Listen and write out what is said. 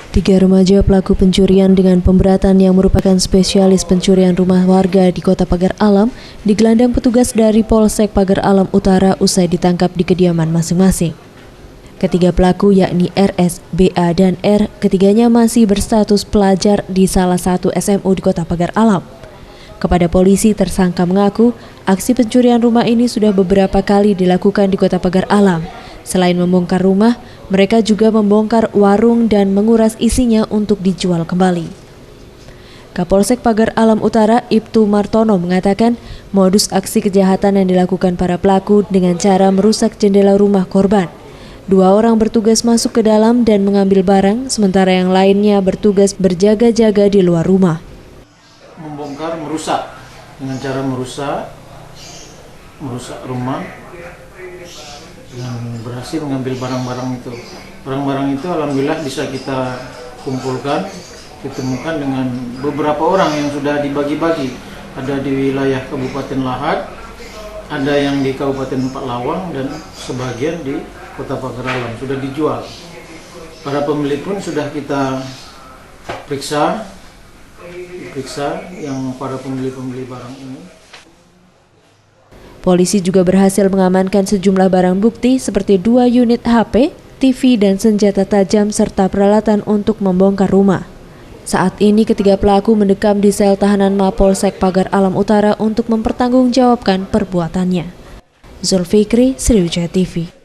Tiga remaja pelaku pencurian dengan pemberatan yang merupakan spesialis pencurian rumah warga di Kota Pagar Alam digelandang petugas dari Polsek Pagar Alam Utara usai ditangkap di kediaman masing-masing. Ketiga pelaku yakni RS, BA, dan R, ketiganya masih berstatus pelajar di salah satu SMU di Kota Pagar Alam. Kepada polisi, tersangka mengaku aksi pencurian rumah ini sudah beberapa kali dilakukan di Kota Pagar Alam. Selain membongkar rumah, mereka juga membongkar warung dan menguras isinya untuk dijual kembali. Kapolsek Pagar Alam Utara, Ibtu Martono, mengatakan modus aksi kejahatan yang dilakukan para pelaku dengan cara merusak jendela rumah korban. 2 orang bertugas masuk ke dalam dan mengambil barang, sementara yang lainnya bertugas berjaga-jaga di luar rumah. Membongkar, merusak dengan cara merusak rumah dan berhasil mengambil barang-barang itu. Barang-barang itu alhamdulillah bisa kita kumpulkan, ditemukan dengan beberapa orang yang sudah dibagi-bagi. Ada di wilayah Kabupaten Lahat, ada yang di Kabupaten Empat Lawang, dan sebagian di Kota Pagar Alam sudah dijual. Para pembeli pun sudah kita periksa yang para pembeli barang ini. Polisi juga berhasil mengamankan sejumlah barang bukti seperti 2 unit HP, TV, dan senjata tajam serta peralatan untuk membongkar rumah. Saat ini ketiga pelaku mendekam di sel tahanan Mapolsek Pagar Alam Utara untuk mempertanggungjawabkan perbuatannya. Zulfikri, Sriwijaya TV.